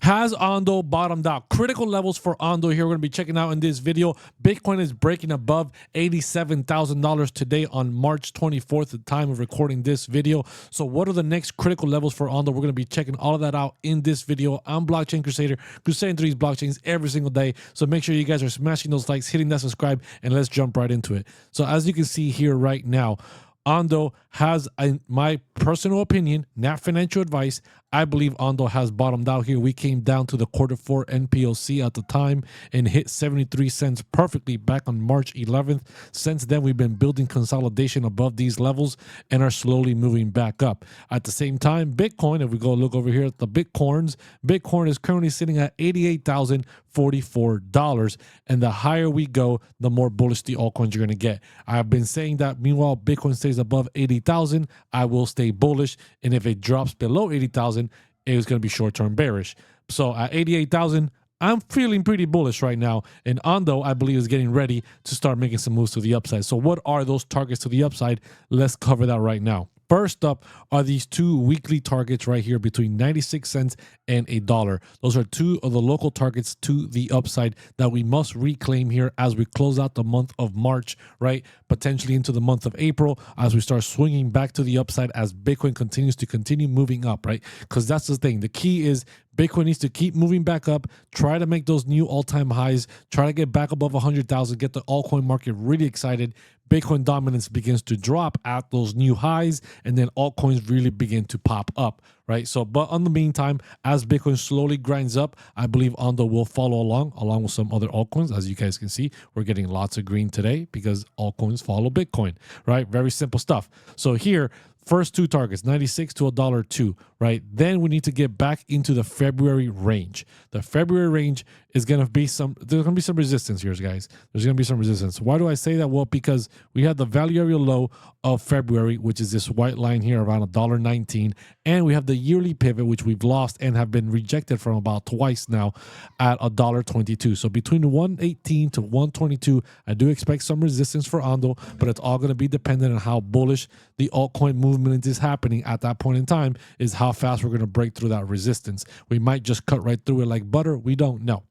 Has Ondo bottomed out? Critical levels for Ondo here we're going to be checking out in this video. Bitcoin is breaking above $87,000 today on March 24th, the time of recording this video. So what are the next critical levels for Ondo? We're going to be checking all of that out in this video. I'm Blockchain Crusader, crusading through these blockchains every single day. So make sure you guys are smashing those likes, hitting that subscribe, and let's jump right into it. So as you can see here right now, Ondo has, in my personal opinion, not financial advice, I believe Ondo has bottomed out here. We came down to the Q4 NPOC at the time and hit 73 cents perfectly back on March 11th. Since then, we've been building consolidation above these levels and are slowly moving back up. At the same time, Bitcoin, if we go look over here at the Bitcoin is currently sitting at $88,044. And the higher we go, the more bullish the altcoins you're going to get. I've been saying that. Meanwhile, Bitcoin stays above 80,000, I will stay bullish. And if it drops below 80,000, it is going to be short-term bearish. So at 88,000, I'm feeling pretty bullish right now. And Ondo, I believe, is getting ready to start making some moves to the upside. So what are those targets to the upside? Let's cover that right now. First up are these two weekly targets right here between 96 cents and $1. Those are two of the local targets to the upside that we must reclaim here as we close out the month of March, right? Potentially into the month of April as we start swinging back to the upside as Bitcoin continues to continue moving up, right? Because that's the thing. The key is Bitcoin needs to keep moving back up, try to make those new all-time highs, try to get back above 100,000, get the altcoin market really excited. Bitcoin dominance begins to drop at those new highs, and then altcoins really begin to pop up, right? So, but in the meantime, as Bitcoin slowly grinds up, I believe Ondo will follow along with some other altcoins. As you guys can see, we're getting lots of green today because altcoins follow Bitcoin, right? Very simple stuff. So here, first two targets, 96 to $1.02, right? Then we need to get back into the February range. The February range is going to be there's going to be some resistance here, guys. There's going to be some resistance. Why do I say that? Well, because we had the value area low of February, which is this white line here around $1.19. And we have the yearly pivot, which we've lost and have been rejected from about twice now at $1.22. So between 118 to 122, I do expect some resistance for Ondo, but it's all going to be dependent on how bullish the altcoin movement is happening at that point in time, is how fast we're going to break through that resistance. We might just cut right through it like butter. We don't know.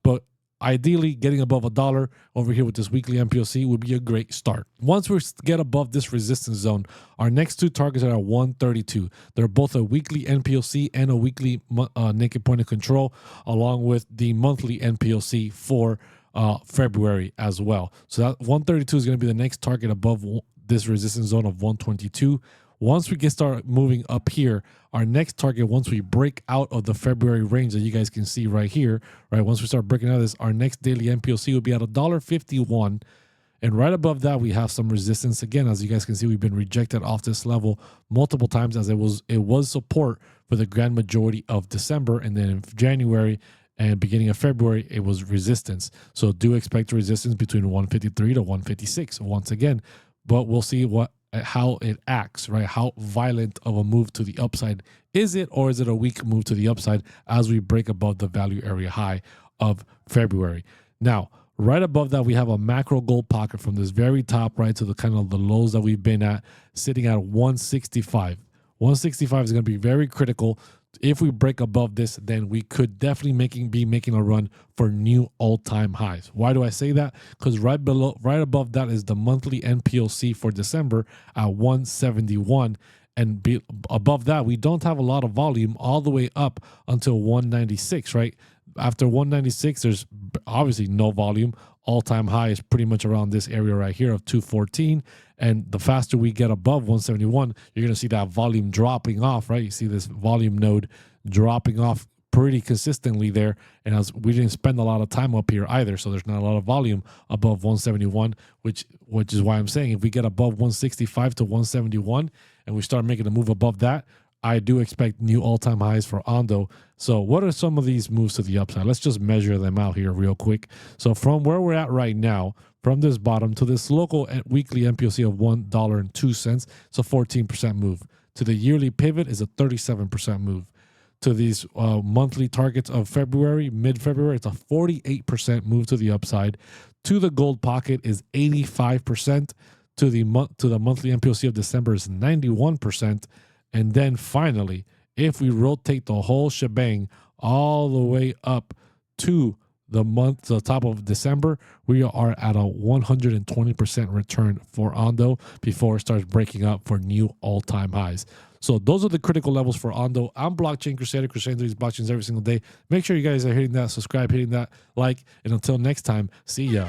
But ideally, getting above $1 over here with this weekly MPOC would be a great start. Once we get above this resistance zone, our next two targets are at 132. They're both a weekly NPOC and a weekly naked point of control, along with the monthly NPOC for February as well. So that 132 is going to be the next target above this resistance zone of 122. Once we start moving up here, our next target, once we break out of the February range that you guys can see right here, right? Once we start breaking out of this, our next daily MPOC will be at $1.51. And right above that, we have some resistance. Again, as you guys can see, we've been rejected off this level multiple times as it was support for the grand majority of December. And then in January and beginning of February, it was resistance. So do expect resistance between 153 to 156 once again. But we'll see how it acts, right? How violent of a move to the upside is it, or is it a weak move to the upside as we break above the value area high of February? Now, right above that, we have a macro gold pocket from this very top right to the kind of the lows that we've been at, sitting at 165. 165 is going to be very critical. If we break above this, then we could definitely be making a run for new all-time highs. Why do I say that? Because right above that is the monthly NPOC for December at 171. And above that, we don't have a lot of volume all the way up until 196, right? After 196, there's obviously no volume. All-time high is pretty much around this area right here of 214. And the faster we get above 171, you're going to see that volume dropping off, right? You see this volume node dropping off pretty consistently there. And as we didn't spend a lot of time up here either, so there's not a lot of volume above 171, which is why I'm saying if we get above 165 to 171 and we start making a move above that, I do expect new all-time highs for Ondo. So what are some of these moves to the upside? Let's just measure them out here real quick. So from where we're at right now, from this bottom to this local weekly MPOC of $1.02, it's a 14% move. To the yearly pivot is a 37% move. To these monthly targets of February, mid-February, it's a 48% move to the upside. To the gold pocket is 85%. To the monthly MPOC of December is 91%. And then finally, if we rotate the whole shebang all the way up to the top of December, we are at a 120% return for Ondo before it starts breaking up for new all-time highs. So those are the critical levels for Ondo. I'm Blockchain Crusader, crusading these blockchains every single day. Make sure you guys are hitting that subscribe, hitting that like, and until next time, see ya.